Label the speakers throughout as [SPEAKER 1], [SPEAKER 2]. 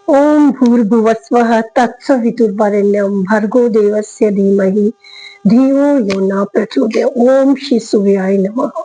[SPEAKER 1] ओम भूर्भुवस्वः तत्सवितुर्वरेण्यं भर्गो देवस्य धीमहि धियो यो न प्रचोदयात्। ओम श्री सूर्याय नमः।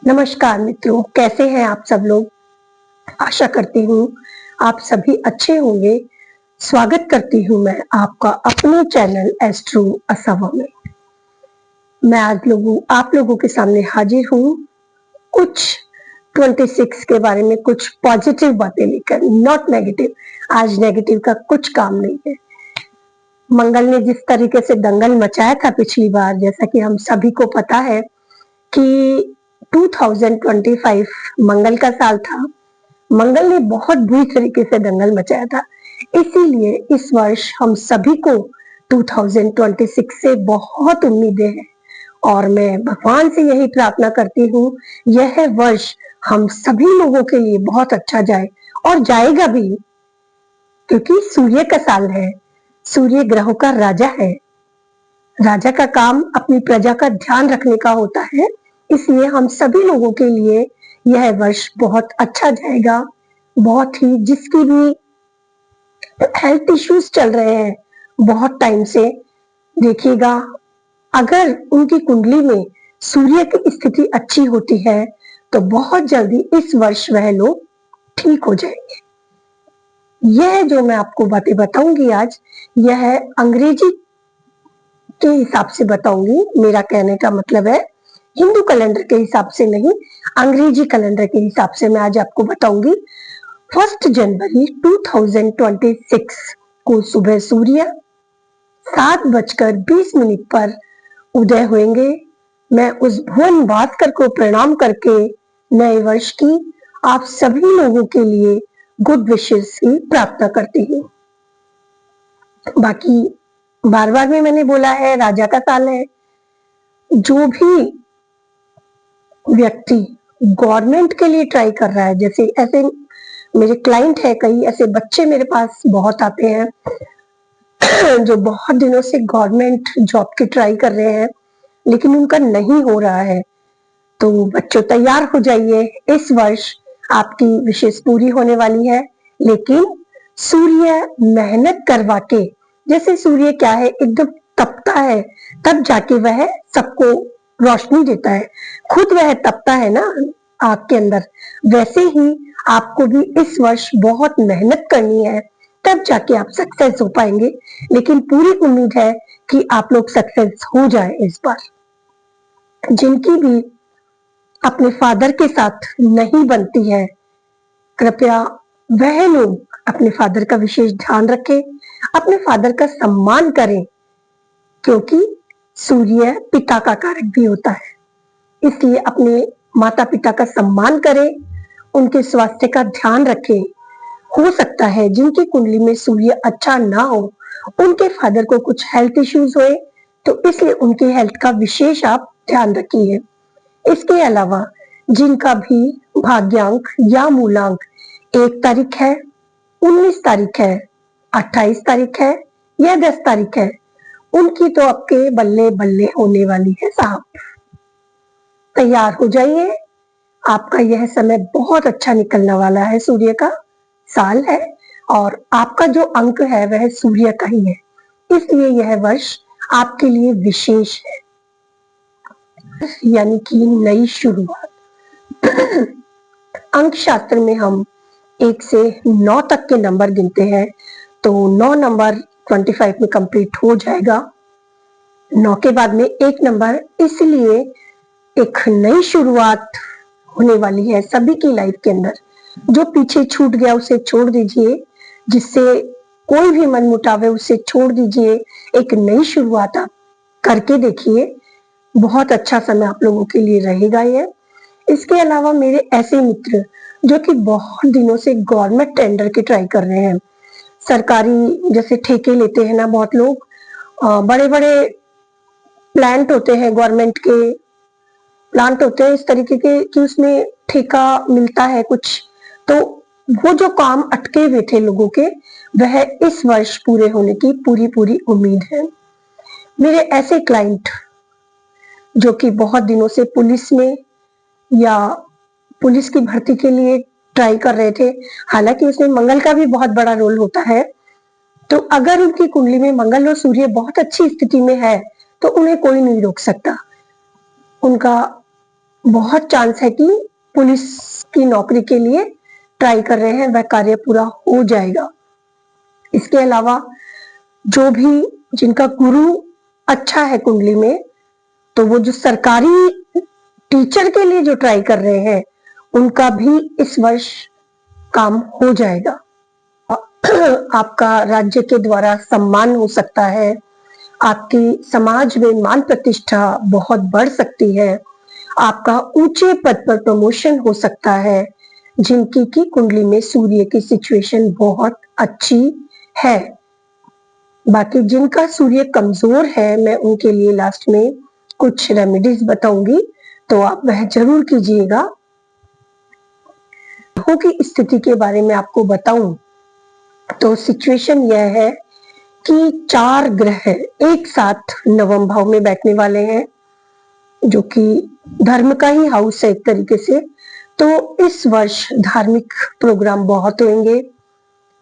[SPEAKER 1] नमस्कार मित्रों, कैसे हैं आप सब लोग। आशा करती हूँ आप सभी अच्छे होंगे। स्वागत करती हूँ मैं आपका अपने चैनल एस्ट्रो असवा में। मैं आज आप लोगों के सामने हाजिर हूँ कुछ 26 के बारे में कुछ पॉजिटिव बातें लेकर, नॉट नेगेटिव। आज नेगेटिव का कुछ काम नहीं है। मंगल ने जिस तरीके से दंगल मचाया था पिछली बार, जैसा कि हम सभी को पता है कि 2025 मंगल का साल था। मंगल ने बहुत बुरी तरीके से दंगल मचाया था, इसीलिए इस वर्ष हम सभी को 2026 से बहुत उम्मीदें हैं और मैं भगवान से यही प्रार्थना करती हूँ यह वर्ष हम सभी लोगों के लिए बहुत अच्छा जाए और जाएगा भी, क्योंकि सूर्य का साल है। सूर्य ग्रहों का राजा है। राजा का काम अपनी प्रजा का ध्यान रखने का होता है, इसलिए हम सभी लोगों के लिए यह वर्ष बहुत अच्छा जाएगा। बहुत ही जिसकी भी हेल्थ इश्यूज चल रहे हैं बहुत टाइम से, देखिएगा अगर उनकी कुंडली में सूर्य की स्थिति अच्छी होती है तो बहुत जल्दी इस वर्ष वह लोग ठीक हो जाएंगे। यह जो मैं आपको बातें बताऊंगी आज, यह अंग्रेजी के हिसाब से बताऊंगी। मेरा कहने का मतलब है हिंदू कैलेंडर के हिसाब से नहीं, अंग्रेजी कैलेंडर के हिसाब से मैं आज आपको बताऊंगी। 1 जनवरी 2026 को सुबह सूर्य 7:20 पर उदय होंगे। मैं उस भुवन भास्कर को प्रणाम करके नए वर्ष की आप सभी लोगों के लिए गुड विशेस की प्रार्थना करती हूँ। बाकी बार बार में मैंने बोला है, राजा का साल है। जो भी व्यक्ति गवर्नमेंट के लिए ट्राई कर रहा है, जैसे ऐसे मेरे क्लाइंट है, कई ऐसे बच्चे मेरे पास बहुत आते हैं जो बहुत दिनों से गवर्नमेंट जॉब की ट्राई कर रहे हैं लेकिन उनका नहीं हो रहा है। तो बच्चों तैयार हो जाइए, इस वर्ष आपकी विशेष पूरी होने वाली है। लेकिन सूर्य मेहनत करवा के, जैसे सूर्य क्या है, एकदम तपता है तब जाके वह सबको रोशनी देता है। खुद वह तपता है ना आग के अंदर, वैसे ही आपको भी इस वर्ष बहुत मेहनत करनी है, तब जाके आप सक्सेस हो पाएंगे। लेकिन पूरी उम्मीद है कि आप लोग सक्सेस हो जाए इस बार। जिनकी भी अपने फादर के साथ नहीं बनती है, कृपया वह लोग अपने फादर का विशेष ध्यान रखें, अपने फादर का सम्मान करें, क्योंकि सूर्य पिता का कारक भी होता है। इसलिए अपने माता पिता का सम्मान करें, उनके स्वास्थ्य का ध्यान रखें। हो सकता है जिनकी कुंडली में सूर्य अच्छा ना हो, उनके फादर को कुछ हेल्थ इश्यूज होए, तो इसलिए उनकी हेल्थ का विशेष आप ध्यान रखिए। इसके अलावा जिनका भी भाग्यांक या मूलांक 1 तारीख है, 19 तारीख है, 28 तारीख है या 10 तारीख है, उनकी तो आपके बल्ले बल्ले होने वाली है साहब। तैयार हो जाइए, आपका यह समय बहुत अच्छा निकलने वाला है। सूर्य का साल है और आपका जो अंक है वह सूर्य का ही है, इसलिए यह वर्ष आपके लिए विशेष है, यानी कि नई शुरुआत। अंक शास्त्र में हम 1 से 9 तक के नंबर गिनते हैं, तो 9 नंबर 25 में कंप्लीट हो जाएगा। 9 के बाद में 1 नंबर, इसलिए एक नई शुरुआत होने वाली है सभी की लाइफ के अंदर। जो पीछे छूट गया उसे छोड़ दीजिए, जिससे कोई भी मन मुटाव है उसे छोड़ दीजिए, एक नई शुरुआत आप करके देखिए। बहुत अच्छा समय आप लोगों के लिए रहेगा ये। इसके अलावा मेरे ऐसे मित्र जो कि बहुत दिनों से गवर्नमेंट टेंडर की ट्राई कर रहे हैं, सरकारी जैसे ठेके लेते हैं ना बहुत लोग, बड़े बड़े प्लांट होते हैं, गवर्नमेंट के प्लांट होते हैं इस तरीके के कि उसमें ठेका मिलता है कुछ, तो वो जो काम अटके हुए थे लोगों के, वह इस वर्ष पूरे होने की पूरी पूरी उम्मीद है। मेरे ऐसे क्लाइंट जो कि बहुत दिनों से पुलिस में या पुलिस की भर्ती के लिए ट्राई कर रहे थे, हालांकि उसमें मंगल का भी बहुत बड़ा रोल होता है। तो अगर उनकी कुंडली में मंगल और सूर्य बहुत अच्छी स्थिति में है तो उन्हें कोई नहीं रोक सकता। उनका बहुत चांस है कि पुलिस की नौकरी के लिए ट्राई कर रहे हैं, वह कार्य पूरा हो जाएगा। इसके अलावा जो भी जिनका गुरु अच्छा है कुंडली में, तो वो जो सरकारी टीचर के लिए जो ट्राई कर रहे हैं उनका भी इस वर्ष काम हो जाएगा। आपका राज्य के द्वारा सम्मान हो सकता है, आपकी समाज में मान प्रतिष्ठा बहुत बढ़ सकती है, आपका ऊंचे पद पर प्रमोशन हो सकता है जिनकी की कुंडली में सूर्य की सिचुएशन बहुत अच्छी है। बाकी जिनका सूर्य कमजोर है, मैं उनके लिए लास्ट में कुछ रेमेडीज बताऊंगी, तो आप वह जरूर कीजिएगा। ग्रहों की स्थिति के बारे में आपको बताऊं तो सिचुएशन यह है कि 4 ग्रह एक साथ नवम भाव में बैठने वाले हैं, जो कि धर्म का ही हाउस है एक तरीके से। तो इस वर्ष धार्मिक प्रोग्राम बहुत होंगे,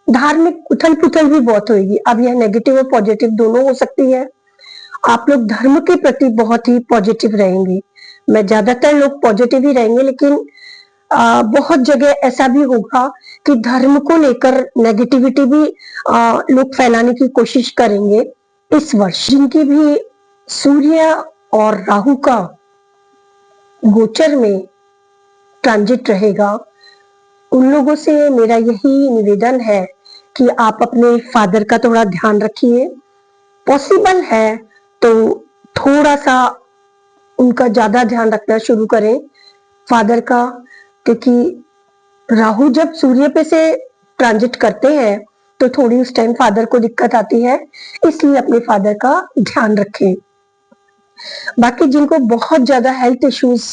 [SPEAKER 1] धार्मिक उथल पुथल भी बहुत होगी। अब यह नेगेटिव और पॉजिटिव दोनों हो सकती है। आप लोग धर्म के प्रति बहुत ही पॉजिटिव रहेंगे। मैं ज्यादातर लोग पॉजिटिव ही रहेंगे, लेकिन बहुत जगह ऐसा भी होगा कि धर्म को लेकर नेगेटिविटी भी लोग फैलाने की कोशिश करेंगे इस वर्ष। जिनकी भी सूर्य और राहु का गोचर में ट्रांजिट रहेगा, उन लोगों से मेरा यही निवेदन है कि आप अपने फादर का थोड़ा ध्यान रखिए। पॉसिबल है तो थोड़ा सा उनका ज्यादा ध्यान रखना शुरू करें फादर का, क्योंकि राहु जब सूर्य पे से ट्रांजिट करते हैं तो थोड़ी उस टाइम फादर को दिक्कत आती है, इसलिए अपने फादर का ध्यान रखें। बाकी जिनको बहुत ज्यादा हेल्थ इश्यूज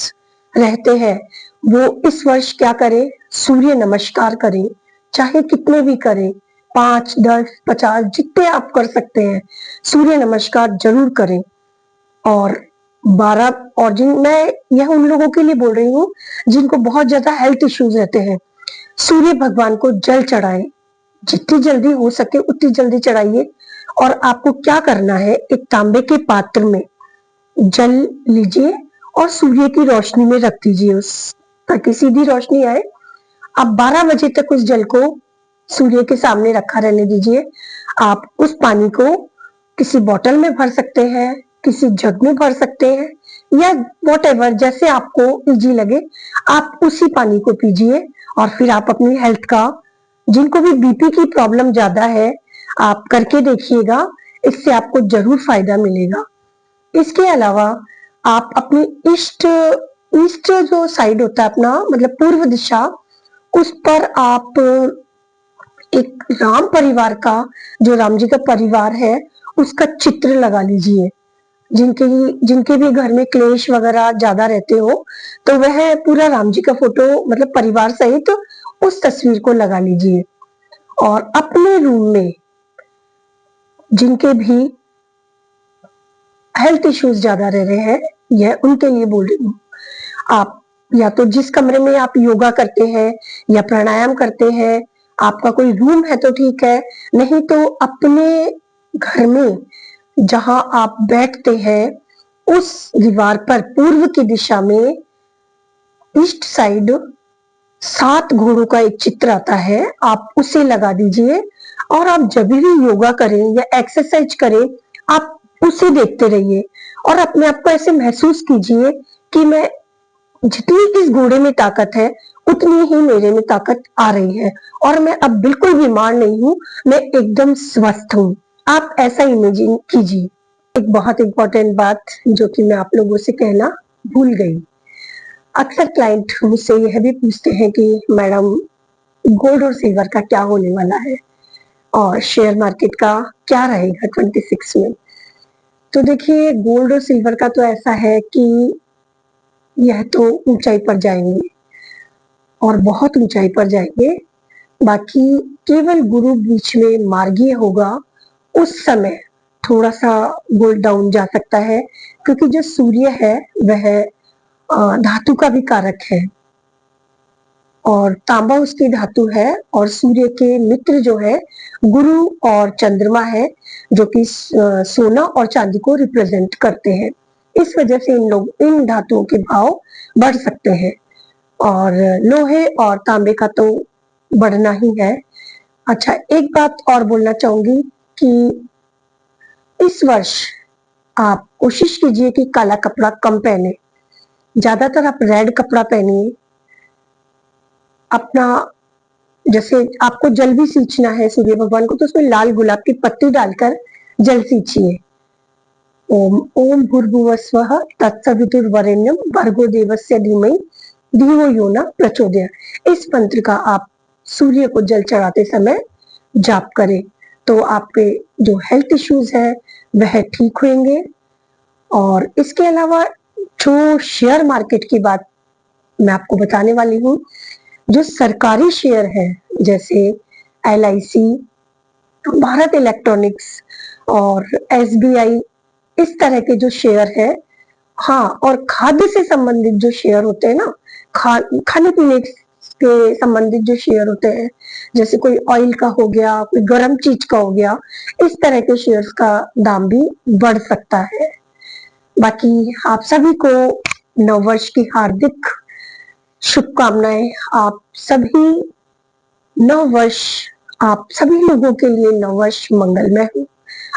[SPEAKER 1] रहते हैं वो इस वर्ष क्या करें, सूर्य नमस्कार करें, चाहे कितने भी करें, 5, 10, 50 जितने आप कर सकते हैं सूर्य नमस्कार जरूर करें। और 12 और मैं यह उन लोगों के लिए बोल रही हूँ जिनको बहुत ज्यादा हेल्थ इश्यूज रहते हैं, सूर्य भगवान को जल चढ़ाएं, जितनी जल्दी हो सके उतनी जल्दी चढ़ाइए। और आपको क्या करना है, एक तांबे के पात्र में जल लीजिए और सूर्य की रोशनी में रख दीजिए, उस ताकि सीधी रोशनी आए। आप 12 बजे तक उस जल को सूर्य के सामने रखा रहने दीजिए। आप उस पानी को किसी बोतल में भर सकते हैं, किसी जग में भर सकते हैं, या वॉटेवर जैसे आपको इजी लगे आप उसी पानी को पीजिए। और फिर आप अपनी हेल्थ का, जिनको भी बीपी की प्रॉब्लम ज्यादा है, आप करके देखिएगा, इससे आपको जरूर फायदा मिलेगा। इसके अलावा आप अपनी ईस्ट ईस्ट जो साइड होता है अपना, मतलब पूर्व दिशा, उस पर आप एक राम परिवार का, जो राम जी का परिवार है उसका चित्र लगा लीजिए। जिनके भी घर में क्लेश वगैरह ज्यादा रहते हो तो वह पूरा राम जी का फोटो, मतलब परिवार सहित उस तस्वीर को लगा लीजिए। और अपने रूम में जिनके भी हेल्थ इश्यूज ज्यादा रह रहे हैं, यह उनके लिए बोल रही हूँ, आप या तो जिस कमरे में आप योगा करते हैं या प्राणायाम करते हैं, आपका कोई रूम है तो ठीक है, नहीं तो अपने घर में जहां आप बैठते हैं उस दीवार पर पूर्व की दिशा में ईस्ट साइड 7 घोड़ों का एक चित्र आता है, आप उसे लगा दीजिए। और आप जब भी योगा करें या एक्सरसाइज करें, आप उसे देखते रहिए और अपने आप को ऐसे महसूस कीजिए कि मैं, जितनी इस घोड़े में ताकत है उतनी ही मेरे में ताकत आ रही है और मैं अब बिल्कुल बीमार नहीं हूँ, मैं एकदम स्वस्थ हूँ। आप ऐसा इमेजिन कीजिए। एक बहुत इंपॉर्टेंट बात जो कि मैं आप लोगों से कहना भूल गई, अक्सर क्लाइंट मुझसे यह भी पूछते हैं कि मैडम गोल्ड और सिल्वर का क्या होने वाला है और शेयर मार्केट का क्या रहेगा 26 में। तो देखिए, गोल्ड और सिल्वर का तो ऐसा है कि यह तो ऊंचाई पर जाएंगे और बहुत ऊंचाई पर जाएंगे। बाकी केवल गुरु बीच में मार्गीय होगा, उस समय थोड़ा सा गोल्ड डाउन जा सकता है, क्योंकि जो सूर्य है वह धातु का भी कारक है। और तांबा उसकी धातु है, और सूर्य के मित्र जो है गुरु और चंद्रमा है, जो कि सोना और चांदी को रिप्रेजेंट करते हैं। इस वजह से इन धातुओं के भाव बढ़ सकते हैं, और लोहे और तांबे का तो बढ़ना ही है। अच्छा, एक बात और बोलना चाहूंगी कि इस वर्ष आप कोशिश कीजिए कि काला कपड़ा कम पहने, ज्यादातर आप रेड कपड़ा पहनिए। अपना, जैसे आपको जल भी सींचना है सूर्य भगवान को, तो उसमें लाल गुलाब की पत्ती डालकर जल सींचिए। ओम ओम भूर्भुवस्वः तत्सवितुर्वरेण्यम भर्गो देवस्य धीमहि धियो यो न प्रचोदयात्। इस मंत्र का आप सूर्य को जल चढ़ाते समय जाप करें, तो आपके जो हेल्थ इश्यूज है वह ठीक होंगे। और इसके अलावा जो शेयर मार्केट की बात मैं आपको बताने वाली हूँ, जो सरकारी शेयर है जैसे LIC, भारत इलेक्ट्रॉनिक्स और SBI, इस तरह के जो शेयर है, हाँ, और खाद्य से संबंधित जो शेयर होते हैं ना, खाने पीने के संबंधित जो शेयर होते हैं, जैसे कोई ऑयल का हो गया, कोई गर्म चीज का हो गया, इस तरह के शेयर्स का दाम भी बढ़ सकता है। बाकी आप सभी को नववर्ष की हार्दिक शुभकामनाएं। आप सभी नववर्ष, आप सभी लोगों के लिए नववर्ष मंगलमय हो।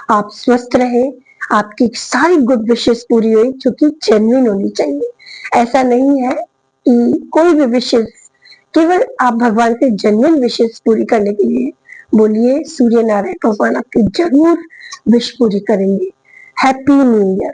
[SPEAKER 1] आप स्वस्थ रहे, आपकी सारी गुड विशेष पूरी हुई, जो कि जेन्युइन होनी चाहिए। ऐसा नहीं है कि कोई भी विशेष, केवल आप भगवान से जेन्युइन विशेष पूरी करने के लिए बोलिए, सूर्य नारायण भगवान आपकी जरूर विश पूरी करेंगे। Happy new year.